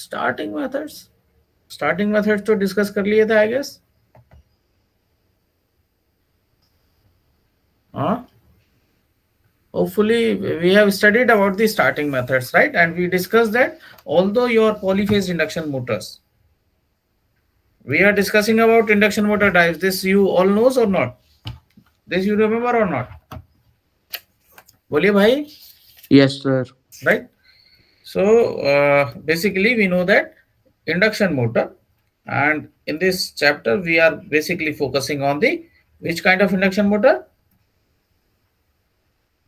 Starting methods to discuss कर लिए थे, I guess. Hopefully we have studied about the starting methods, right? And we discussed that although your polyphase induction motors, we are discussing about induction motor types. This you all knows or not? This you remember or not? बोलिए भाई. Yes, sir. Right. So basically we know that induction motor, and in this chapter we are basically focusing on the which kind of induction motor?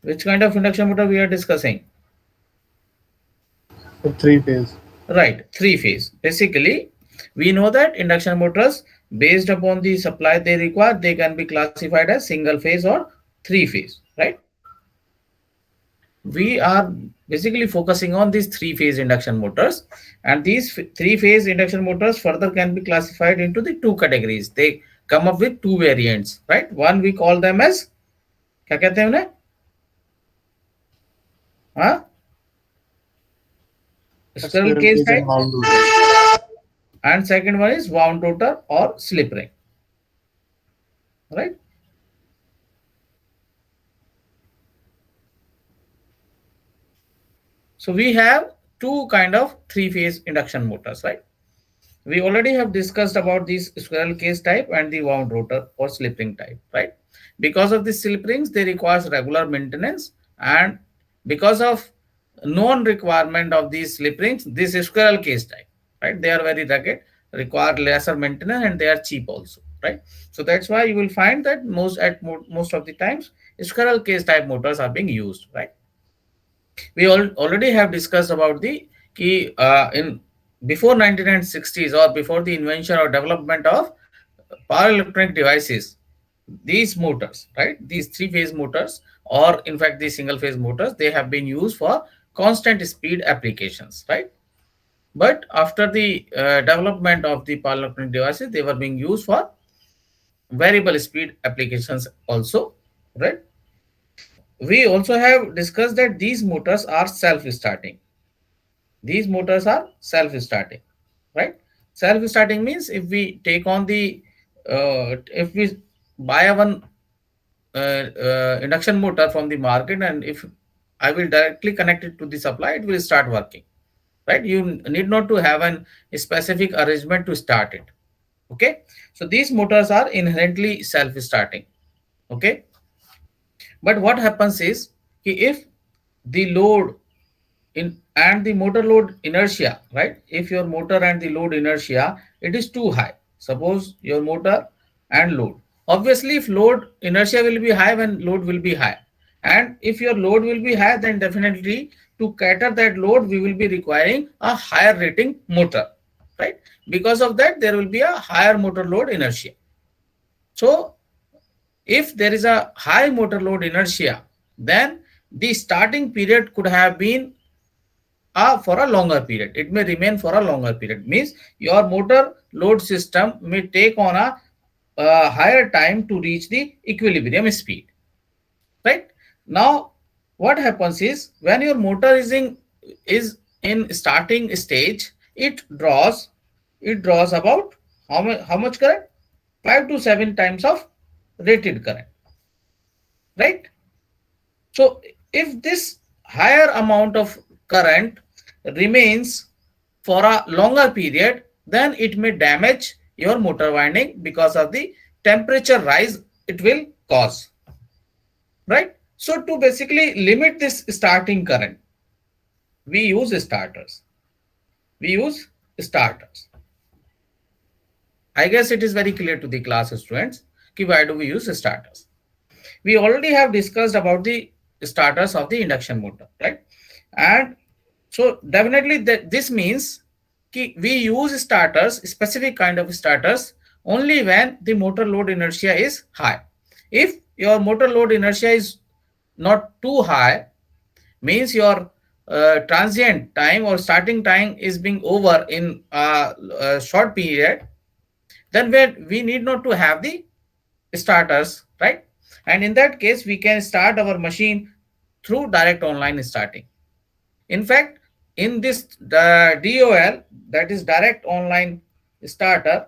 Which kind of induction motor we are discussing? Three phase. Right, three phase. Basically, we know that induction motors, based upon the supply they require, they can be classified as single phase or three phase, right? We are basically focusing on these three phase induction motors, and these three phase induction motors further can be classified into the two categories. They come up with two variants, right? One we call them as, क्या कहते हैं उन्हें? हाँ? Squirrel case type, and second one is wound rotor or slip ring, right? So we have two kind of three phase induction motors, right? We already have discussed about these squirrel case type and the wound rotor or slip ring type, right? Because of the slip rings, they require regular maintenance, and because of non-requirement of these slip rings, this is squirrel case type, right? They are very rugged, require lesser maintenance, and they are cheap also, right? So that's why you will find that most of the times squirrel case type motors are being used, right? We already have discussed about the key in before 1960s or before the invention or development of power electronic devices, these motors, right, these three phase motors, or in fact the single phase motors, they have been used for constant speed applications, right? But after the development of the power electronic devices, they were being used for variable speed applications also, right? We also have discussed that these motors are self-starting. These motors are self-starting, right? Self-starting means if we take on the if we buy one induction motor from the market, and if I will directly connect it to the supply, it will start working, right? You need not to have a specific arrangement to start it. Okay, so these motors are inherently self-starting. Okay, but what happens is if the load in and the motor load inertia, right? If your motor and the load inertia, it is too high, suppose your motor and load, obviously if load inertia will be high when load will be high, and if your load will be high, then definitely to cater that load we will be requiring a higher rating motor, right? Because of that there will be a higher motor load inertia. So if there is a high motor load inertia, then the starting period could have been for a longer period. It may remain for a longer period. Means your motor load system may take on a higher time to reach the equilibrium speed. Right? Now, what happens is when your motor is in starting stage, it draws about how much current? 5 to 7 times of rated current. Right? So if this higher amount of current remains for a longer period, then it may damage your motor winding because of the temperature rise it will cause, right? So to basically limit this starting current, we use starters. I guess it is very clear to the class students why do we use starters. We already have discussed about the starters of the induction motor, right? And so definitely this means we use starters, specific kind of starters, only when the motor load inertia is high. If your motor load inertia is not too high, means your transient time or starting time is being over in a short period, then we need not to have the starters, right? And in that case, we can start our machine through direct online starting. In fact, in this DOL, that is direct online starter,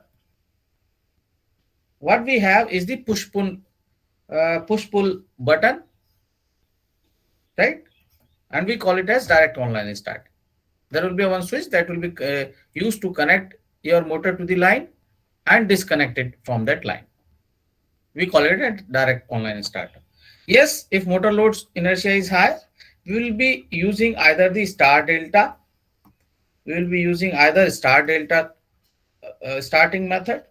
what we have is the push pull button, right? And we call it as direct online start. There will be one switch that will be used to connect your motor to the line and disconnect it from that line. We call it a direct online starter. Yes, if motor load's inertia is high, we will be using either the star delta, we will be using either star delta starting method.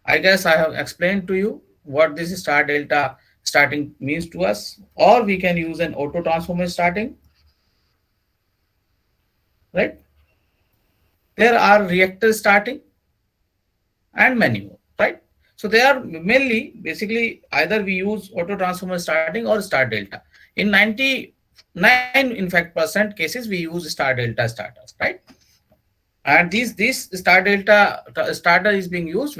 I guess I have explained to you what this star delta starting means to us, or we can use an auto transformer starting, right? There are reactor starting and many more, right? So they are mainly basically either we use auto transformer starting or star delta. In 99 in fact percent cases we use star delta starters, right? And this star delta starter is being used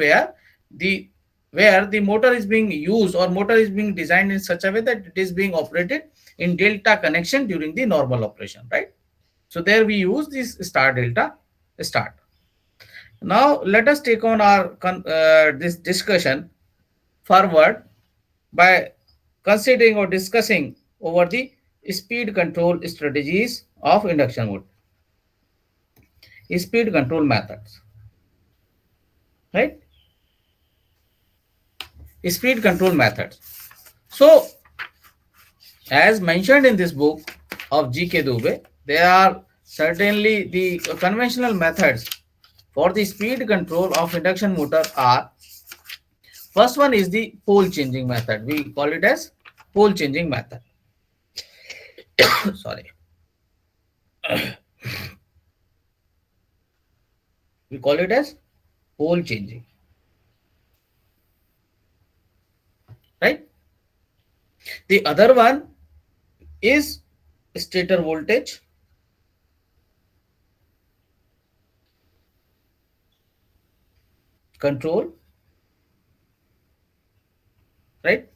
the where the motor is being used or motor is being designed in such a way that it is being operated in delta connection during the normal operation, right? So there we use this star delta start. Now let us take on our this discussion forward by considering or discussing over the speed control strategies of induction motor, speed control methods, right? Speed control methods. So as mentioned in this book of G.K. Dubey, there are certainly the conventional methods for the speed control of induction motor are: first one is the pole changing method. We call it as pole changing method. Sorry. We call it as pole changing, right? The other one is stator voltage control, right?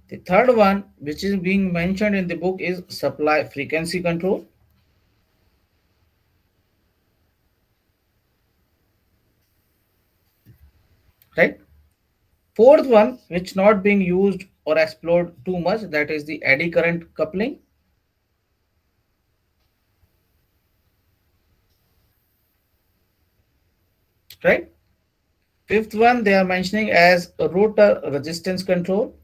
The third one, which is being mentioned in the book, is supply frequency control, right? Fourth one, which not being used or explored too much, that is the eddy current coupling, right? Fifth one, they are mentioning as rotor resistance control,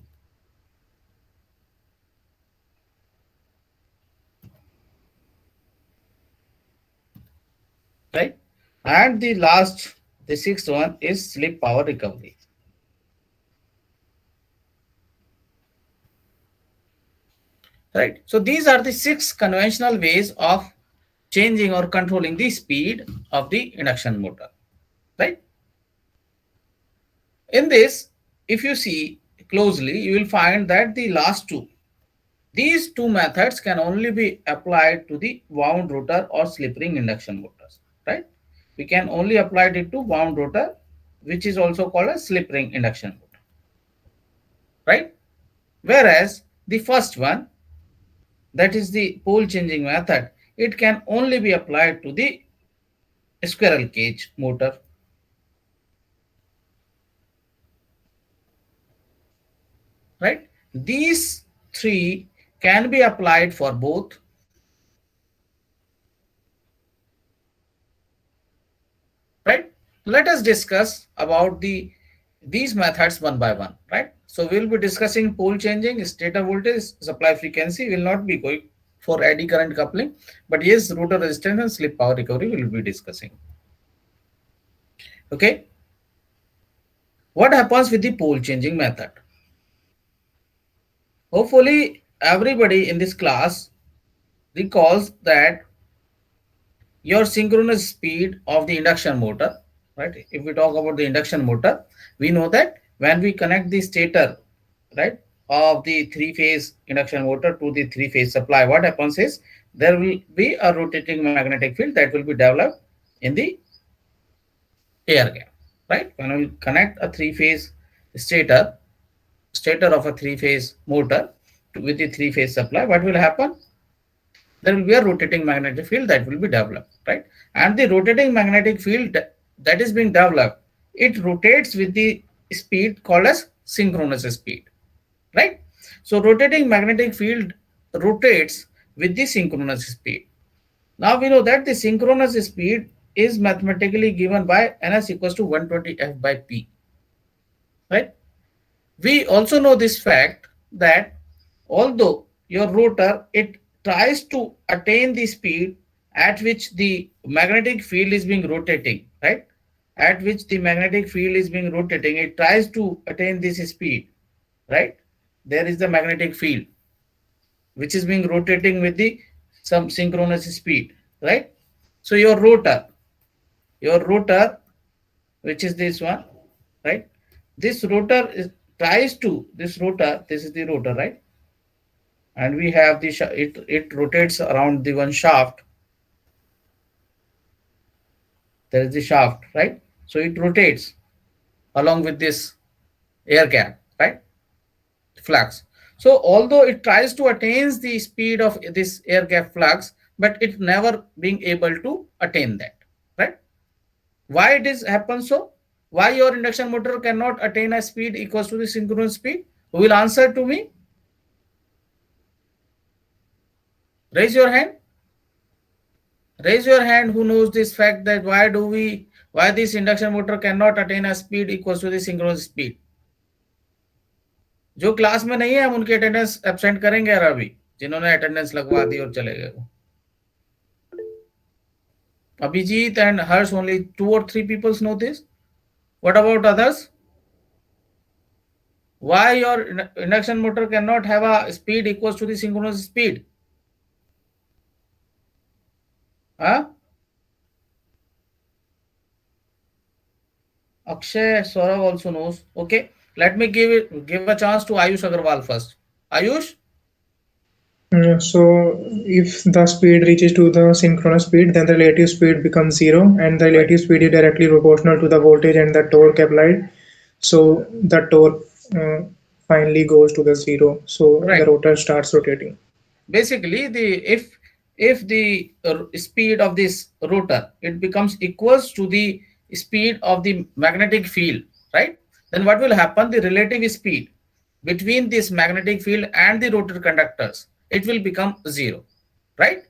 right? And the last, the sixth one is slip power recovery, right? So these are the six conventional ways of changing or controlling the speed of the induction motor, right? In this, if you see closely, you will find that the last two, these two methods can only be applied to the wound rotor or slip ring induction motors, right? We can only apply it to wound rotor, which is also called a slip ring induction motor, right? Whereas the first one, that is the pole changing method, it can only be applied to the squirrel cage motor, right? These three can be applied for both, right? Let us discuss about these methods one by one, right? So we'll be discussing pole changing, stator voltage, supply frequency. Will not be going for eddy current coupling, but yes, rotor resistance and slip power recovery we will be discussing. Okay, what happens with the pole changing method? Hopefully everybody in this class recalls that your synchronous speed of the induction motor, right? If we talk about the induction motor, we know that when we connect the stator, right, of the three-phase induction motor to the three-phase supply, what happens is there will be a rotating magnetic field that will be developed in the air gap, right? When we connect a three-phase stator, stator of a three-phase motor with the three-phase supply, what will happen? there will be a rotating magnetic field that will be developed, right? And the rotating magnetic field that is being developed, it rotates with the speed called as synchronous speed, right? So rotating magnetic field rotates with the synchronous speed. Now we know that the synchronous speed is mathematically given by ns equals to 120 f by p, right? We also know this fact that although your rotor, it tries to attain the speed at which the magnetic field is being rotating, right? At which the magnetic field is being rotating, it tries to attain this speed, right? There is the magnetic field which is being rotating with the some synchronous speed, right? So your rotor, which is this one, right? This rotor is tries to this rotor. This is the rotor, right? And we have the it rotates around the one shaft. There is the shaft, right? So it rotates along with this air gap, right? Flux. So although it tries to attain the speed of this air gap flux, but it never being able to attain that, right? Why it is happens so? Why your induction motor cannot attain a speed equals to the synchronous speed? Who will answer to me? Raise your hand. Raise your hand who knows this fact that why this induction motor cannot attain a speed equals to the synchronous speed. जो class में नहीं है हम उनकी attendance absent करेंगे यार अभी, जिन्होंने अटेंडेंस लगवा दी और चले गए वो. Abhijit and Harsh, only 2 or 3 people know this. What about others? Why your induction motor cannot have a speed equals to the synchronous speed? Huh? Akshay, Saurav also knows. Okay, let me give a chance to Ayush Agarwal first. Ayush, So if the speed reaches to the synchronous speed, then the relative speed becomes zero, and the right? relative speed is directly proportional to the voltage and the torque applied. So the torque uh, finally goes to the zero. So the Right. rotor starts rotating. Basically, if the speed of this rotor it becomes equals to the speed of the magnetic field, right? Then what will happen? The relative speed between this magnetic field and the rotor conductors, it will become zero, right?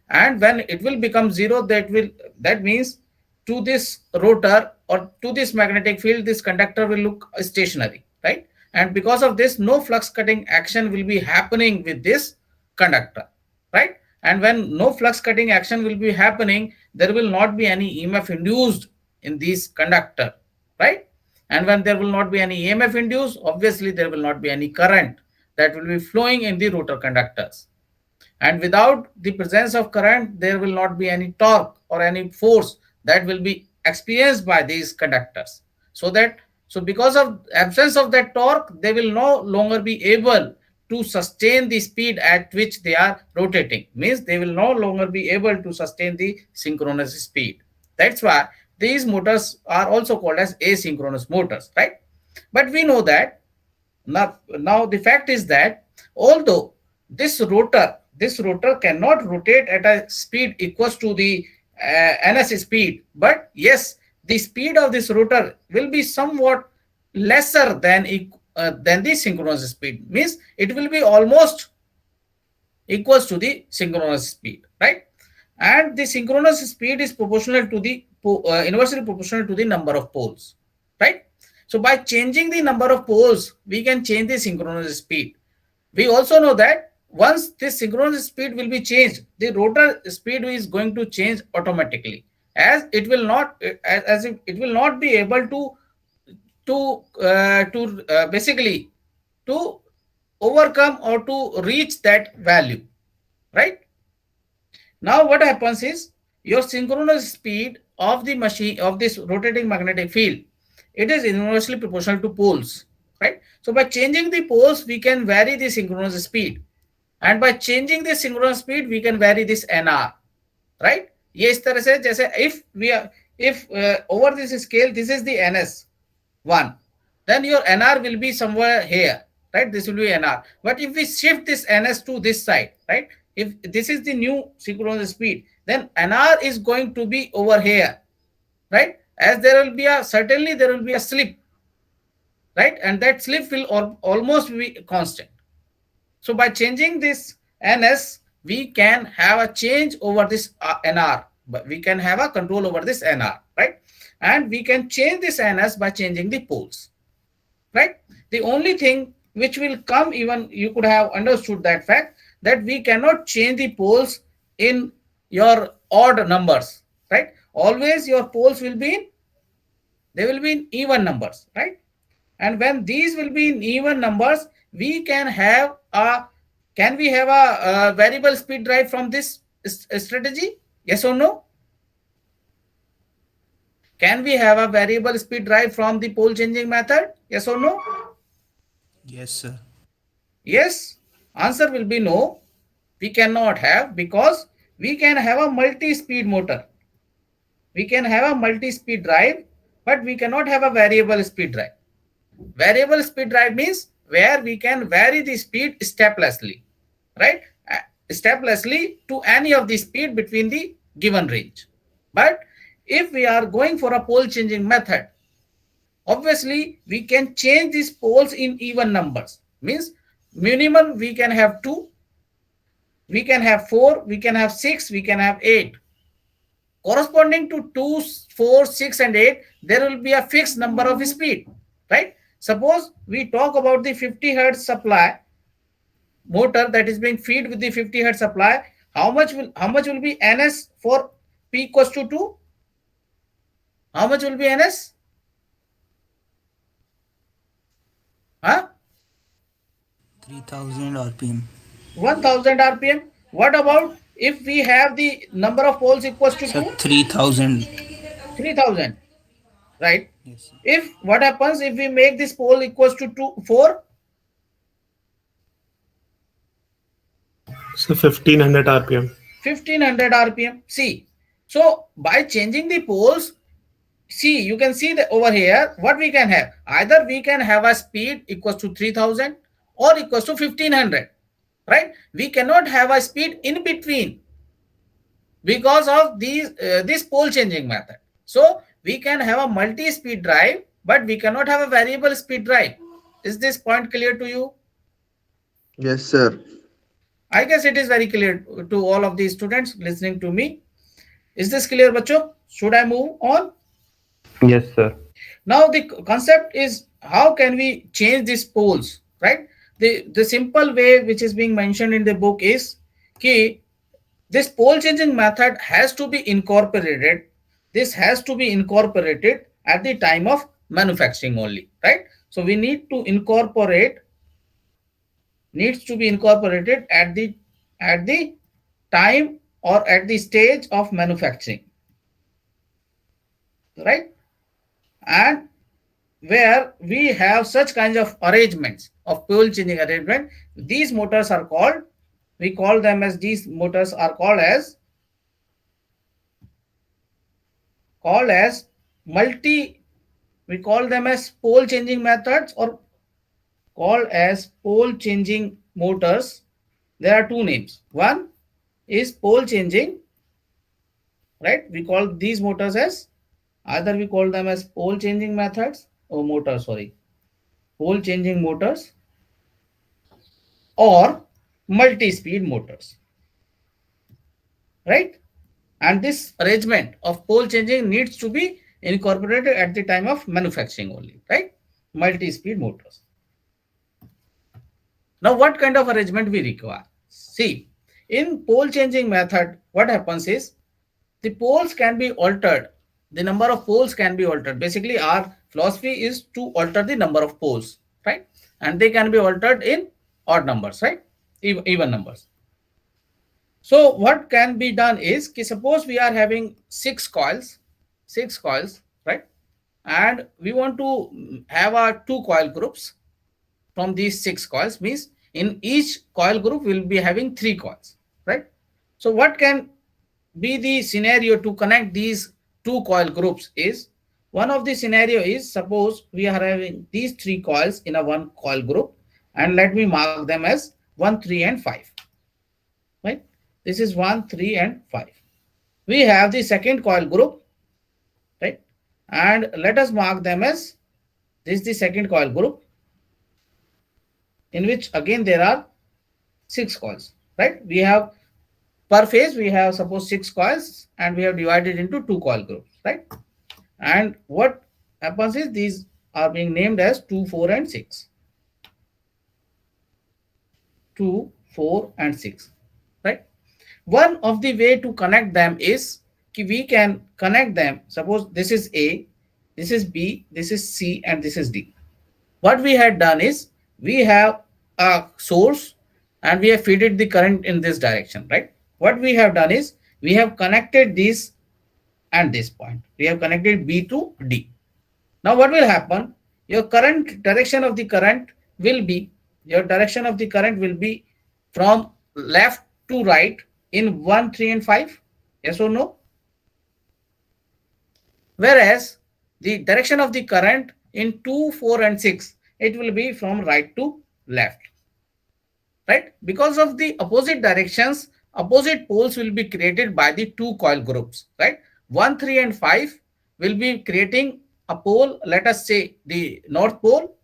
And when it will become zero, that means to this rotor or to this magnetic field, this conductor will look stationary, right? And because of this, no flux cutting action will be happening with this conductor, right? And when no flux cutting action will be happening, there will not be any emf induced in this conductor, right? And when there will not be any emf induced, obviously there will not be any current that will be flowing in the rotor conductors. And without the presence of current, there will not be any torque or any force that will be experienced by these conductors. So because of absence of that torque, they will no longer be able to sustain the speed at which they are rotating. Means they will no longer be able to sustain the synchronous speed. That's why these motors are also called as asynchronous motors, right? But we know that now the fact is that although this rotor cannot rotate at a speed equals to the ns speed, but yes, the speed of this rotor will be somewhat lesser than the synchronous speed. Means it will be almost equals to the synchronous speed, right? And the synchronous speed is proportional to the inversely proportional to the number of poles, right? So by changing the number of poles, we can change the synchronous speed. We also know that once this synchronous speed will be changed, the rotor speed is going to change automatically, as it will not as if it will not be able to basically to overcome or to reach that value, right? Now what happens is your synchronous speed of the machine of this rotating magnetic field, it is inversely proportional to poles, right? So by changing the poles, we can vary the synchronous speed, and by changing the synchronous speed, we can vary this nr, right? ये इस तरह से जैसे if over this scale, this is the ns 1, then your nr will be somewhere here, right? This will be nr. But if we shift this ns to this side, right, if this is the new synchronous speed, then NR is going to be over here, right? As there will be a, certainly there will be a slip, right? And that slip will almost be constant. So by changing this NS, we can have a change over this NR, but we can have a control over this NR, right? And we can change this NS by changing the poles, right? The only thing which will come, even you could have understood that fact, that we cannot change the poles in your odd numbers, right? Always your poles will be in, they will be in even numbers, right? And when these will be in even numbers, we can have a, can we have a variable speed drive from this strategy? Yes or no? Can we have a variable speed drive from the pole changing method? Yes or no? Yes, sir. Yes. Answer will be no. We cannot have, because we can have a multi-speed motor. We can have a multi-speed drive, but we cannot have a variable speed drive. Variable speed drive means where we can vary the speed steplessly, right? Steplessly to any of the speed between the given range. But if we are going for a pole changing method, obviously we can change these poles in even numbers. Means minimum we can have 2, we can have 4, we can have 6, we can have 8. Corresponding to 2, 4, 6 and 8, there will be a fixed number of speed, right? Suppose we talk about the 50 hertz supply motor that is being feed with the 50 hertz supply. How much will be NS for P equals to 2? How much will be NS? Huh? 3000 RPM. 1000 RPM. What about if we have the number of poles equals to Sir, 2? 3000. 3000, right? Yes, sir. If what happens if we make this pole equals to 4? So 1500 RPM. 1500 RPM. See, so by changing the poles, see, you can see that over here what we can have. Either we can have a speed equals to 3000 or equals to 1500, right? We cannot have a speed in between because of this pole changing method. So we can have a multi-speed drive, but we cannot have a variable speed drive. Is this point clear to you? Yes, sir. I guess it is very clear to all of the students listening to me. Is this clear, bacho? Should I move on? Yes, sir. Now the concept is how can we change these poles, right? The simple way which is being mentioned in the book is कि this pole changing method has to be incorporated. This has to be incorporated at the time of manufacturing only, right? So we need to incorporate, needs to be incorporated at the time or at the stage of manufacturing, right? And where we have such kinds of arrangements of pole changing arrangement, these motors are called, we call them as, these motors are called as multi, we call them as pole changing methods or called as pole changing motors. There are two names. One is pole changing, right? We call these motors as, either we call them as pole changing methods or motors, sorry, pole changing motors or multi-speed motors, right? And this arrangement of pole changing needs to be incorporated at the time of manufacturing only, right? Multi-speed motors. Now what kind of arrangement we require? See, in pole changing method, what happens is the poles can be altered. The number of poles can be altered. Basically, our philosophy is to alter the number of poles, right? And they can be altered in odd numbers, right? Even numbers. So what can be done is, suppose we are having six coils, right? And we want to have a 2 coil groups from these 6 coils, means in each coil group we will be having 3 coils, right? So what can be the scenario to connect these 2 coil groups is, one of the scenario is, suppose we are having these 3 coils in a 1 coil group, and let me mark them as 1, 3 and 5, right? This is 1, 3 and 5. We have the second coil group, right? And let us mark them as this is the second coil group, in which again there are 6 coils, right? We have per phase we have suppose 6 coils and we have divided into 2 coil groups, right? And what happens is these are being named as 2, 4 and 6. 2, 4 and 6, right? One of the way to connect them is we can connect them. Suppose this is A, this is B, this is C and this is D. What we had done is we have a source and we have fed the current in this direction, right? What we have done is we have connected this and this point. We have connected B to D. Now what will happen? Your current direction of the current will be from left to right in 1, 3 and 5. Yes or no? Whereas the direction of the current in 2, 4 and 6, it will be from right to left, right? Because of the opposite directions, opposite poles will be created by the 2 coil groups, right? 1, 3 and 5 will be creating a pole, let us say the north pole.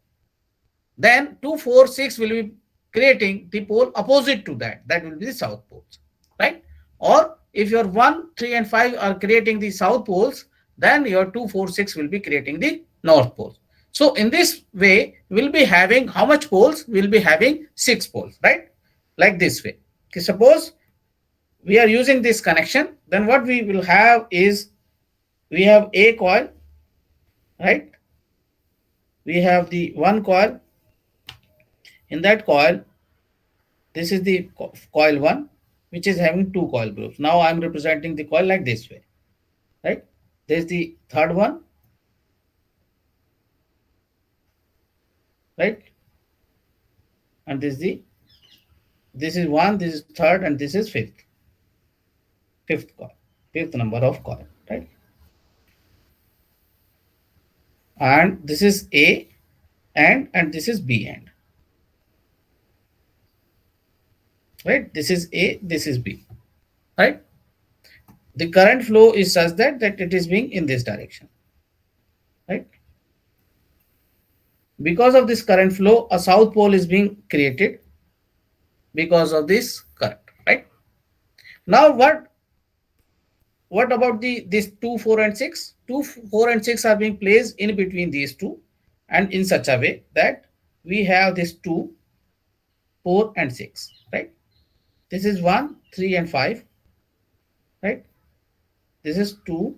Then 2, 4, 6 will be creating the pole opposite to that, that will be the south poles, right? Or if your 1, 3 and 5 are creating the south poles, then your 2, 4, 6 will be creating the north poles. So in this way, we'll be having how much poles? We'll be having 6 poles, right? Like this way. Okay, suppose we are using this connection, then what we will have is we have a coil, right? We have the one coil. In that coil, this is the coil 1, which is having 2 coil groups. Now I'm representing the coil like this way, right? There's the third one, right? And this is 1, this is third, and this is fifth coil, fifth number of coil, right? And this is A end and this is B end, right? This is A, this is B, right? The current flow is such that it is being in this direction, right? Because of this current flow, a south pole is being created because of this current, right? Now what about this 2, 4 and 6? 2, 4 and 6 are being placed in between these two and in such a way that we have this 2, 4 and 6, right? This is 1, 3 and 5, right? This is 2,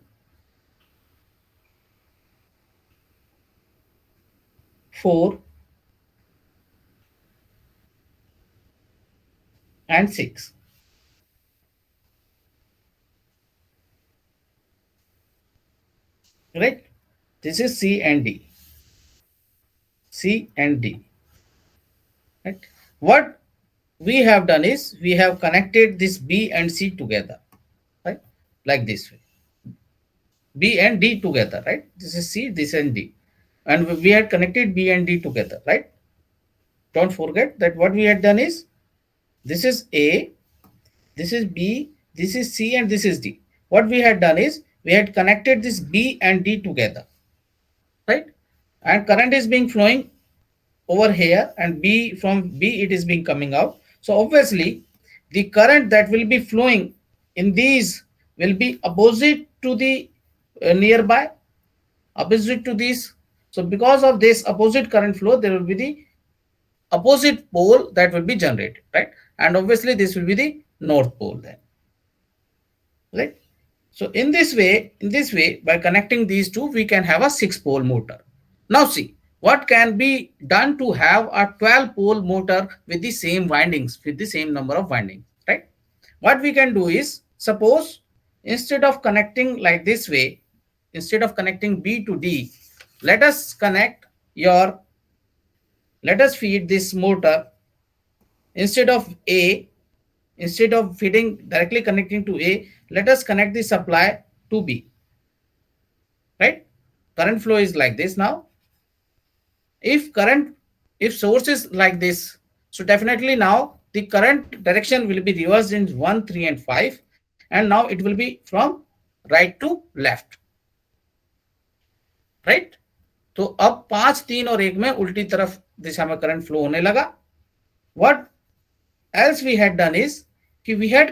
4 and 6, right? This is C and D. C and D, right? What we have done is we have connected this B and C together, right? Like this way. B and D together, right? This is C, this and D. And we had connected B and D together, right? Don't forget that what we had done is this is A, this is B, this is C, and this is D. What we had done is we had connected this B and D together, right? And current is being flowing over here, and from B it is being coming out. So obviously the current that will be flowing in these will be opposite to the nearby, opposite to this. So because of this opposite current flow, there will be the opposite pole that will be generated, right? And obviously this will be the north pole then, right? So in this way, by connecting these two, we can have a 6-pole motor. Now see what can be done to have a 12-pole motor with the same windings, with the same number of windings, right? What we can do is, suppose instead of connecting like this way, instead of connecting B to D, let us feed this motor instead of feeding directly connecting to A, let us connect the supply to B, right? Current flow is like this. Now if source is like this, so definitely now the current direction will be reversed in 1, 3 and 5, and now it will be from right to left, right. तो अब 5, 3 और 1 में उल्टी तरफ दिशा में current flow होने लगा। What else we had done is कि we have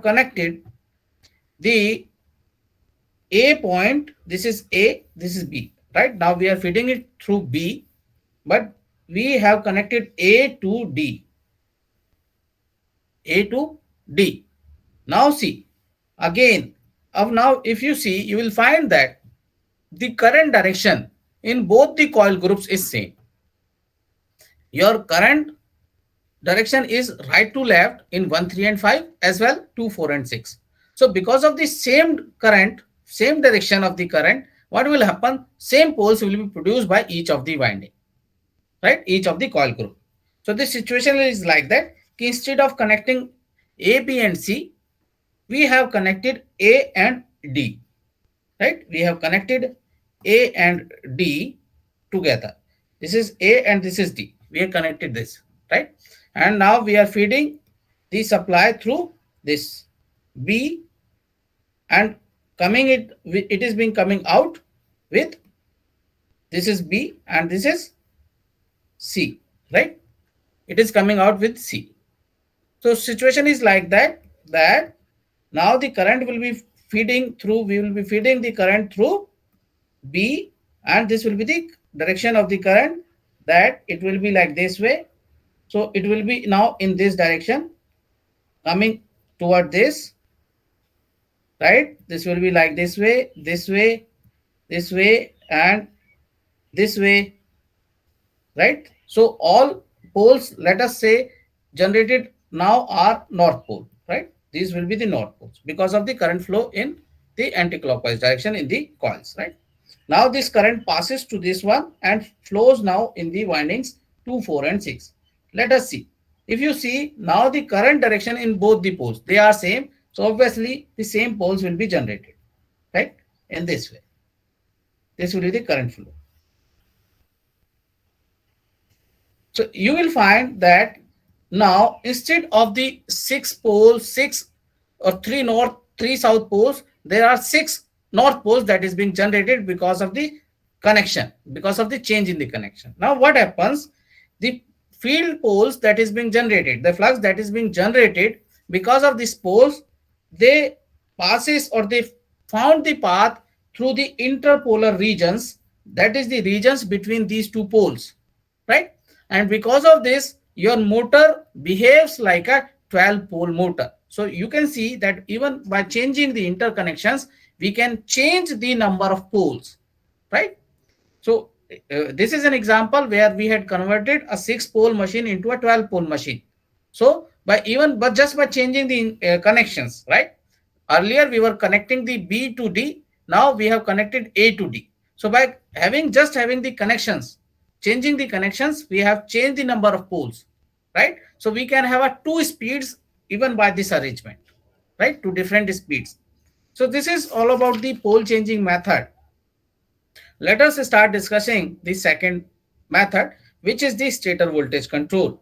connected the A point, this is A, this is B, right? Now we are feeding it through B, but we have connected A to D. A to D. Now see, again, now if you see, you will find that the current direction in both the coil groups is same. Your current direction is right to left in 1, 3 and 5 as well 2, 4 and 6. So because of the same current, same direction of the current, what will happen? Same poles will be produced by each of the winding, right? Each of the coil group. So the situation is like that. Instead of connecting A, B and C, we have connected A and D, right? We have connected A and D together. This is A and this is D. We have connected this, right? And now we are feeding the supply through this B, and it is being coming out with, this is B and this is C, right? It is coming out with C. So situation is like that now the current will be feeding through, we will be feeding the current through B, and this will be the direction of the current, that it will be like this way. So it will be now in this direction coming toward this, right? This will be like this way, this way, this way, and this way, right? So all poles, let us say, generated now are north pole, right? These will be the north poles because of the current flow in the anti-clockwise direction in the coils, right? Now this current passes to this one and flows now in the windings 2, 4 and 6. Let us see. If you see now the current direction in both the poles, they are same. So obviously the same poles will be generated, right? In this way. This will be the current flow. So you will find that now instead of the 6 poles, 6 or 3 north, 3 south poles, there are 6 north poles that is being generated because of the connection, because of the change in the connection. Now what happens? The field poles that is being generated, the flux that is being generated because of these poles, they passes or they found the path through the interpolar regions, that is the regions between these two poles, right? And because of this, your motor behaves like a 12-pole motor. So you can see that even by changing the interconnections, we can change the number of poles, right? So this is an example where we had converted a 6-pole machine into a 12-pole machine. So but just by changing the connections, right? Earlier we were connecting the B to D. Now we have connected A to D. So by having the connections, changing the connections, we have changed the number of poles, right? So we can have a 2 speeds even by this arrangement, right? 2 different speeds. So this is all about the pole changing method. Let us start discussing the second method, which is the stator voltage control,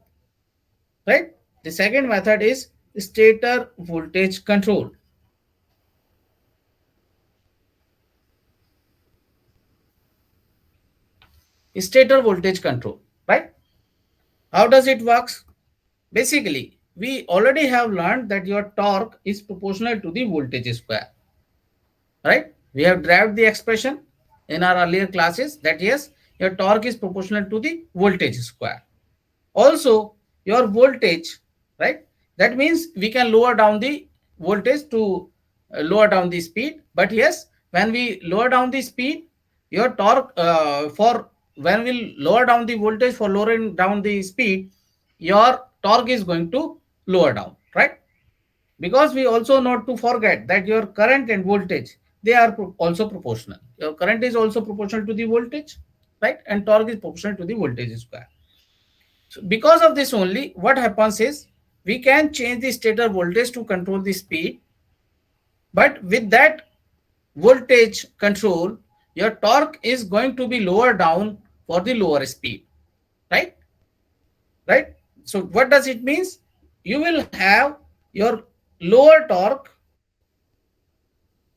right? The second method is stator voltage control. Stator voltage control, right? How does it works? Basically, we already have learned that your torque is proportional to the voltage square, right? We have derived the expression in our earlier classes that yes, your torque is proportional to the voltage square. Also, your voltage, right? That means we can lower down the voltage to lower down the speed. But yes, when we lower down the speed, your torque when we lower down the voltage for lowering down the speed, your torque is going to lower down, right? Because we also not to forget that your current and voltage, they are also proportional. Your current is also proportional to the voltage, right? And torque is proportional to the voltage square. So because of this only, what happens is we can change the stator voltage to control the speed, but with that voltage control, your torque is going to be lower down for the lower speed, right? Right? So what does it means? You will have your lower torque,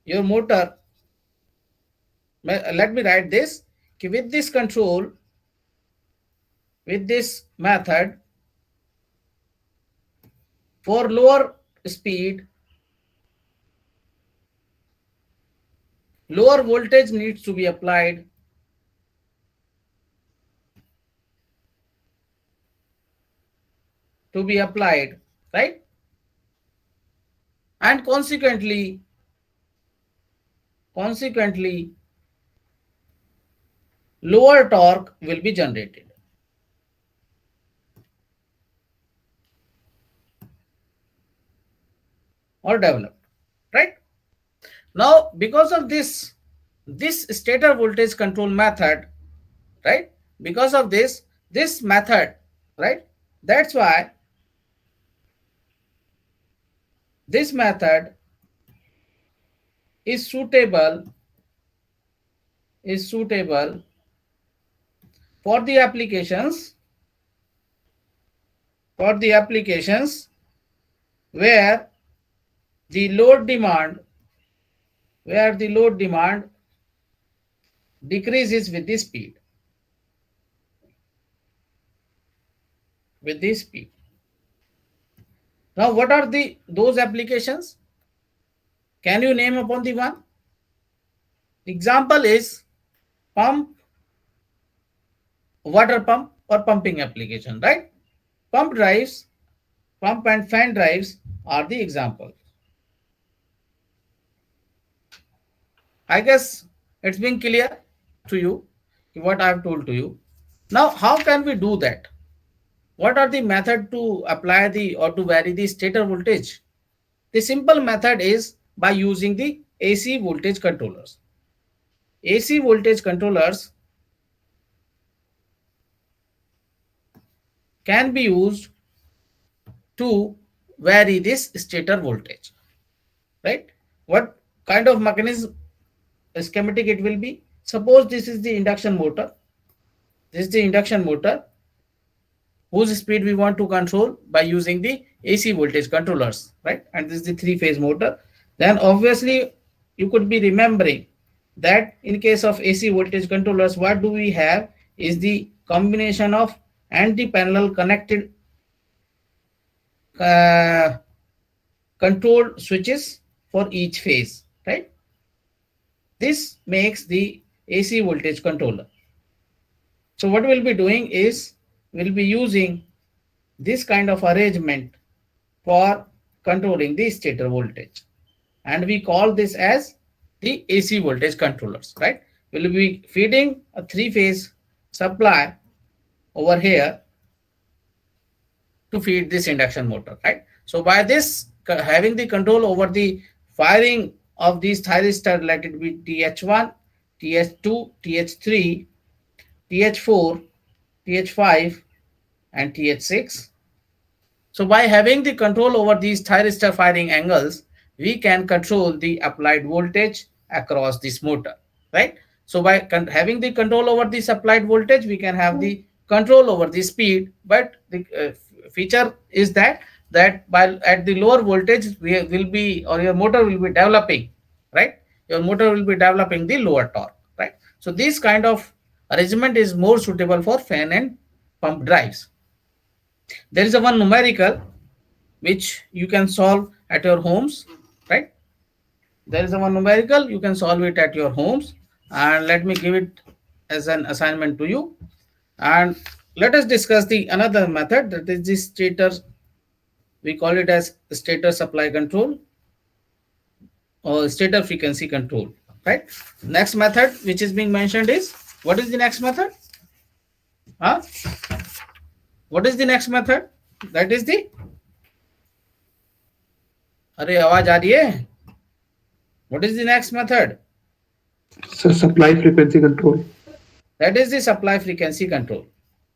your motor. Let me write this. With this control, with this method, for lower speed, lower voltage needs to be applied, right? And consequently, lower torque will be generated or developed, right? Now, because of this stator voltage control method, right? Because of this method, right? That's why this method is suitable for the applications where the load demand decreases with the speed. Now, what are those applications? Can you name upon the one? Example is pump, water pump or pumping application, right? Pump drives, pump and fan drives are the examples. I guess it's been clear to you what I've told to you. Now, how can we do that? What are the method to apply or to vary the stator voltage? The simple method is by using the AC voltage controllers. AC voltage controllers can be used to vary this stator voltage, right? What kind of mechanism schematic it will be? Suppose this is the induction motor. Whose speed we want to control by using the AC voltage controllers, right? And this is the three-phase motor. Then obviously you could be remembering that in case of AC voltage controllers, what do we have is the combination of anti-parallel connected control switches for each phase, right? This makes the AC voltage controller. So what we'll be doing is we'll be using this kind of arrangement for controlling the stator voltage, and we call this as the AC voltage controllers, right? We'll be feeding a three-phase supply over here to feed this induction motor, right? So by this, having the control over the firing of these thyristor, let it be TH1, TH2, TH3, TH4, TH5 and TH6. So by having the control over these thyristor firing angles, we can control the applied voltage across this motor, right? So by having the control over this applied voltage, we can have the control over the speed. But the feature is that by at the lower voltage, we will be, or your motor will be developing, right? Your motor will be developing the lower torque, right? So this kind of arrangement is more suitable for fan and pump drives. There is a one numerical which you can solve at your homes, right? There is a one numerical, you can solve it at your homes, and let me give it as an assignment to you. And let us discuss the another method, that is the stator. We call it as stator supply control or stator frequency control, right? Next method which is being mentioned is, what is the next method? What is the next method? That is the, अरे आवाज आ रही है? What is the next method? So supply frequency control. That is the supply frequency control,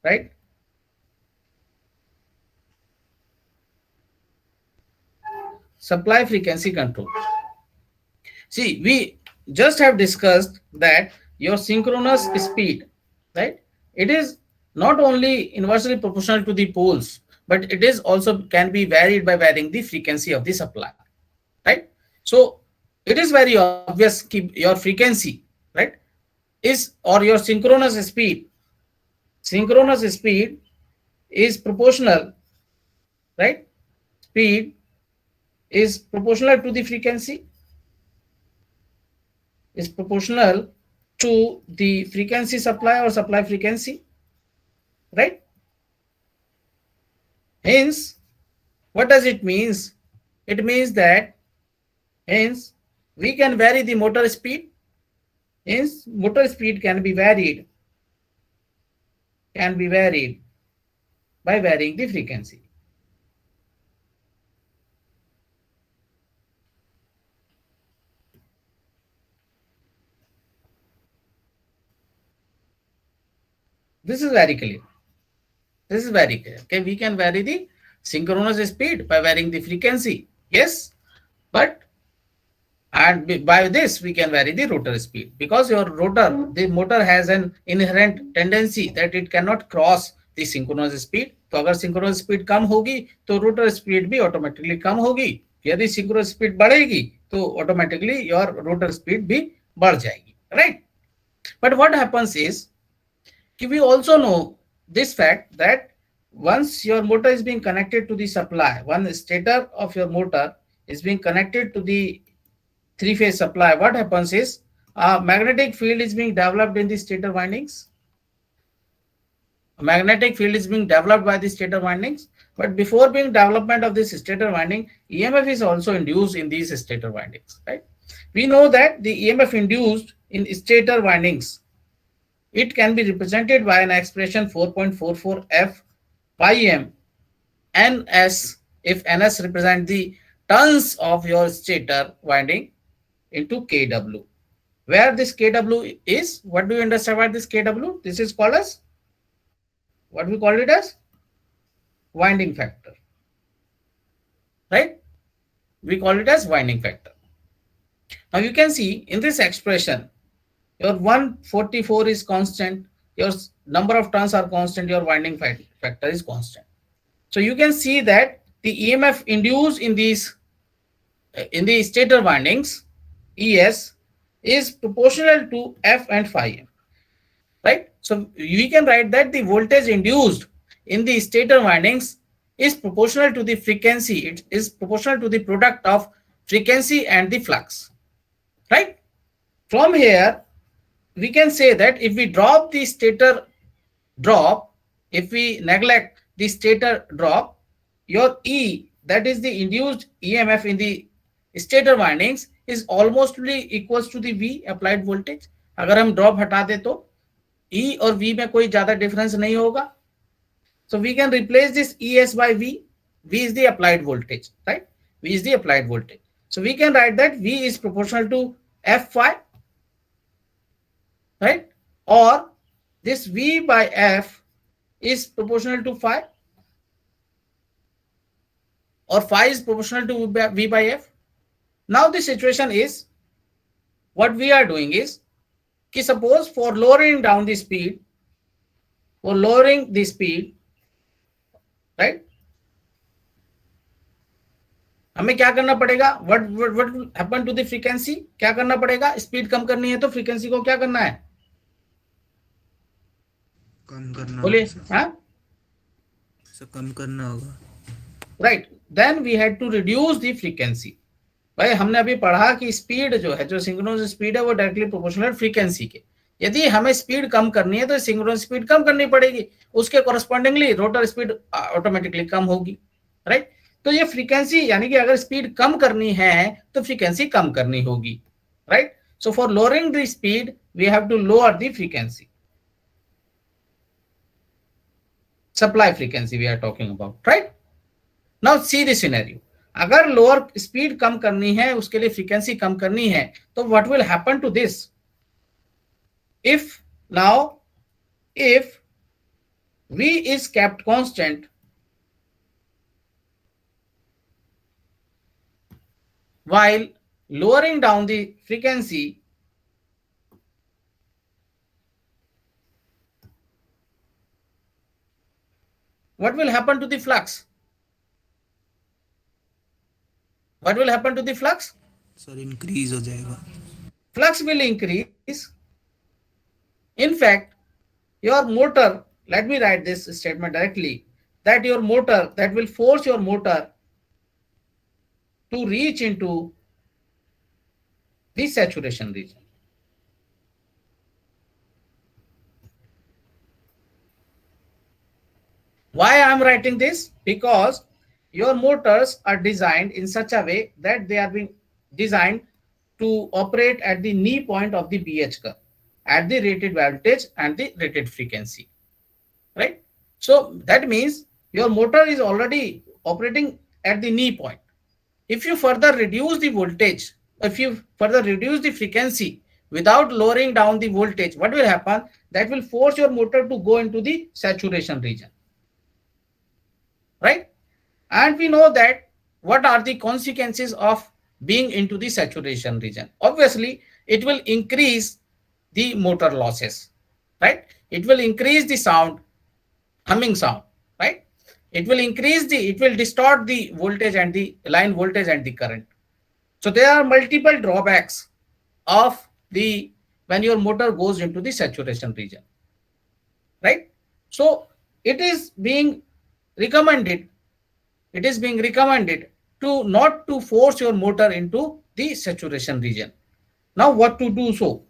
right? Supply frequency control. See, we just have discussed that your synchronous speed, right? It is not only inversely proportional to the poles, but it is also can be varied by varying the frequency of the supply, right? So it is very obvious your frequency, right, is, or your synchronous speed is proportional, right? Speed is proportional to the frequency, is proportional to the frequency supply or supply frequency, right? Hence, what does it means? It means that hence we can vary the motor speed. Hence, motor speed can be varied by varying the frequency. This is very clear. This is very clear. Okay, we can vary the synchronous speed by varying the frequency. Yes, but and by this we can vary the rotor speed, because your rotor, the motor has an inherent tendency that it cannot cross the synchronous speed. तो अगर synchronous speed कम होगी तो rotor speed भी automatically कम होगी. यदि synchronous speed बढ़ेगी तो automatically your rotor speed भी बढ़ जाएगी, right? But what happens is, we also know this fact that once your motor is being connected to the supply, one stator of your motor is being connected to the three-phase supply, what happens is a magnetic field is being developed in the stator windings. A magnetic field is being developed by the stator windings, but before being development of this stator winding, EMF is also induced in these stator windings, right? We know that the EMF induced in stator windings, it can be represented by an expression 4.44 F pi m Ns, if Ns represent the turns of your stator winding, into Kw, where this Kw is, what do you understand by this Kw? This is called as, what we call it as, winding factor, right? We call it as winding factor. Now you can see in this expression, your 144 is constant, your number of turns are constant, your winding factor is constant. So you can see that the EMF induced in these in the stator windings, ES, is proportional to F and phi m, right? So we can write that the voltage induced in the stator windings is proportional to the frequency. It is proportional to the product of frequency and the flux, right? From here, we can say that if we drop the stator drop, if we neglect the stator drop, your E, that is the induced EMF in the stator windings, is almost equals to the V applied voltage. अगर हम drop हटा दे तो E और V में कोई ज्यादा difference नहीं होगा. So we can replace this ES by V. V is the applied voltage, right? V is the applied voltage. So we can write that V is proportional to F phi, right? Or this V by F is proportional to phi, or phi is proportional to V by F. Now the situation is, what we are doing is, कि suppose for lowering down the speed, right? हमें क्या करना पड़ेगा? What will happen to the frequency? क्या करना पड़ेगा? Speed कम करनी है तो फ्रीक्वेंसी को क्या करना है? कम करना बोलिए. होगा हाँ, सर, कम करना होगा. Right. Then we had to reduce the frequency. भाई हमने अभी पढ़ा कि स्पीड जो है, जो सिंक्रोनस स्पीड है, वो डायरेक्टली प्रोपोर्शनल फ्रीक्वेंसी के. यदि हमें स्पीड कम करनी है तो सिंक्रोनस स्पीड कम करनी पड़ेगी, उसके कोरस्पॉन्डिंगली रोटर स्पीड ऑटोमेटिकली कम होगी, राइट? तो ये फ्रीक्वेंसी, यानी कि अगर स्पीड कम करनी है तो फ्रीक्वेंसी कम करनी होगी, right? So for lowering the speed we have to lower the frequency, supply frequency we are talking about, right? Now see the scenario. अगर लोअर स्पीड कम करनी है, उसके लिए फ्रीक्वेंसी कम करनी है, तो what will happen to this? if V is kept constant, while lowering down the frequency, what will happen to the flux? What will happen to the flux? Sir increase हो जाएगा. Flux will increase. In fact, your motor, let me write this statement directly, that your motor, that will force your motor to reach into the saturation region. Why I am writing this? Because your motors are designed in such a way that they are being designed to operate at the knee point of the BH curve, at the rated voltage and the rated frequency, right? So that means your motor is already operating at the knee point. If you further reduce the voltage, if you further reduce the frequency without lowering down the voltage, what will happen? That will force your motor to go into the saturation region, right? And we know that what are the consequences of being into the saturation region? Obviously, it will increase the motor losses, right? It will increase the sound, humming sound, right? It will distort the voltage and the line voltage and the current. So there are multiple drawbacks of the when your motor goes into the saturation region, right? So it is being recommended to not to force your motor into the saturation region. Now what to do so?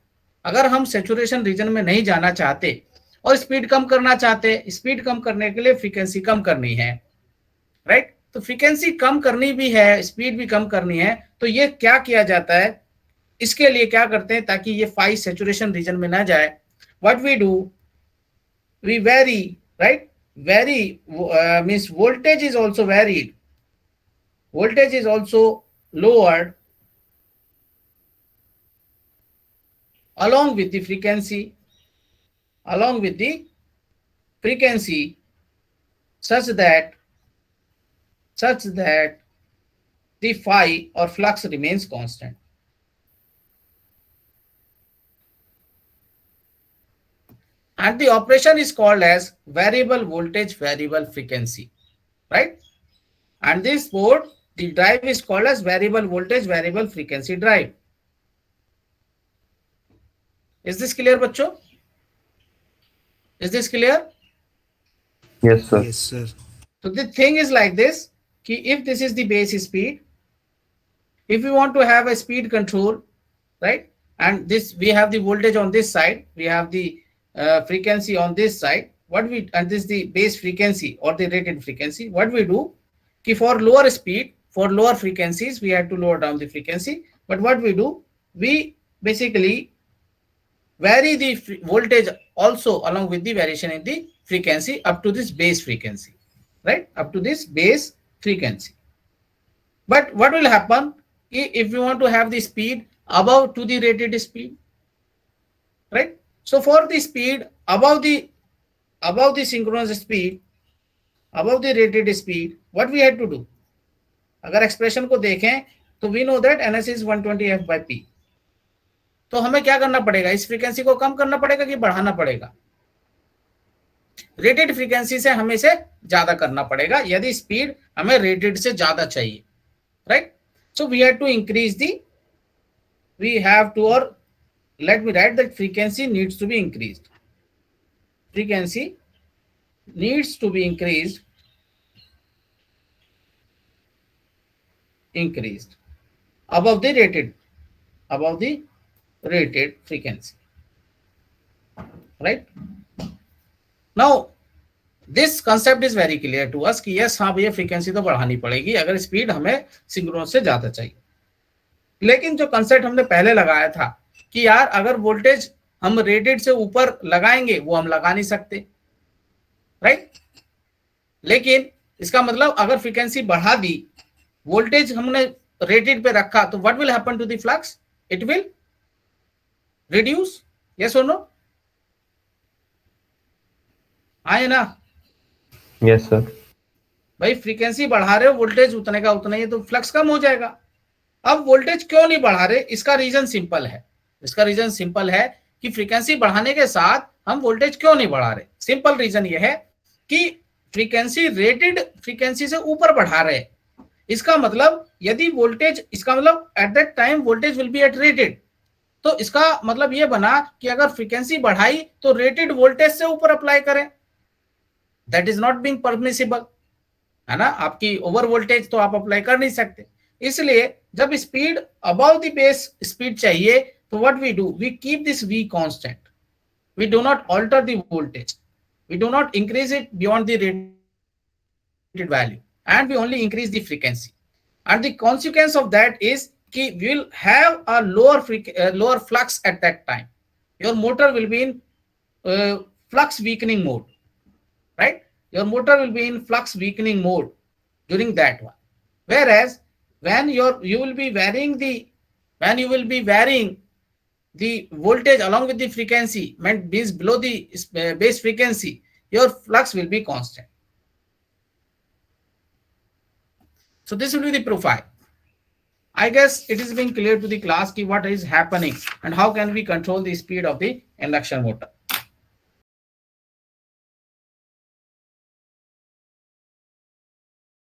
अगर हम saturation region में नहीं जाना चाहते और speed कम करना चाहते, speed कम करने के लिए फ्रीक्वेंसी कम करनी है, राइट? तो फ्रीक्वेंसी कम करनी भी है, स्पीड भी कम करनी है, तो ये क्या किया जाता है? इसके लिए क्या करते हैं ताकि ये फाई saturation region में ना जाए? What we do? We vary, right? Vary means voltage is also varied. Voltage is also lowered along with the frequency, such that the phi or flux remains constant. And the operation is called as variable voltage, variable frequency, right? And this board, the drive is called as variable voltage, variable frequency drive. Is this clear, बच्चों? Is this clear? Yes, sir. Yes, sir. So the thing is like this, कि if this is the base speed, if we want to have a speed control, right? And this, we have the voltage on this side, we have the frequency on this side. And this is the base frequency or the rated frequency. What we do, कि for lower speed, for lower frequencies, we have to lower down the frequency. But what we do, we basically vary the voltage also along with the variation in the frequency up to this base frequency, right? Up to this base frequency. But what will happen if we want to have the speed above to the rated speed, right? So for the speed above the synchronous speed, above the rated speed, what we had to do? अगर expression को देखें तो we know that NS is 120 F by P. तो हमें क्या करना पड़ेगा? इस फ्रीक्वेंसी को कम करना पड़ेगा कि बढ़ाना पड़ेगा? रेटेड फ्रीक्वेंसी से हमें से ज्यादा करना पड़ेगा यदि स्पीड हमें रेटेड से ज्यादा चाहिए, right? So we have to increase the, we have to, or let me write that frequency needs to be increased. Frequency needs to be increased above the rated frequency, right? Now this concept is very clear to us कि yes, हाँ भैया frequency तो बढ़ानी पड़ेगी अगर speed हमें synchronous से ज्यादा चाहिए. लेकिन जो कंसेप्ट हमने पहले लगाया था कि यार अगर वोल्टेज हम रेटेड से ऊपर लगाएंगे वो हम लगा नहीं सकते, राइट? लेकिन इसका मतलब अगर फ्रीक्वेंसी बढ़ा दी, वोल्टेज हमने रेटेड पे रखा, तो what will happen to the flux? It will reduce. Yes or no? आए ना? Yes sir. भाई फ्रीक्वेंसी बढ़ा रहे हो, वोल्टेज उतने का उतना ही, तो फ्लक्स कम हो जाएगा. अब वोल्टेज क्यों नहीं बढ़ा रहे? इसका रीजन सिंपल है कि फ्रीक्वेंसी बढ़ाने के साथ हम वोल्टेज क्यों नहीं बढ़ा रहे. सिंपल रीजन ये है कि फ्रीक्वेंसी रेटेड फ्रीक्वेंसी से ऊपर बढ़ा रहे हैं, इसका मतलब यदि वोल्टेज, इसका मतलब at that time voltage will be at rated, तो इसका मतलब ये बना कि अगर फ्रीक्वेंसी बढ़ाई तो रेटेड वोल्टेज से ऊपर अप्लाई करें, that is not being permissible, है ना। आपकी ओवर वोल्टेज तो आप अप्लाई कर नहीं सकते। इसलिए जब speed above the base speed चाहिए तो what we do, we keep this v constant, we do not alter the voltage, we do not increase it beyond the rated value, and we only increase the frequency. And the consequence of that is कि we will have a lower flux at that time. Your motor will be in flux weakening mode, right? Your motor will be in flux weakening mode during that one. Whereas when you will be varying the voltage along with the frequency, means below the base frequency, your flux will be constant. So this will be the profile. I guess it is being clear to the class what is happening and how can we control the speed of the induction motor.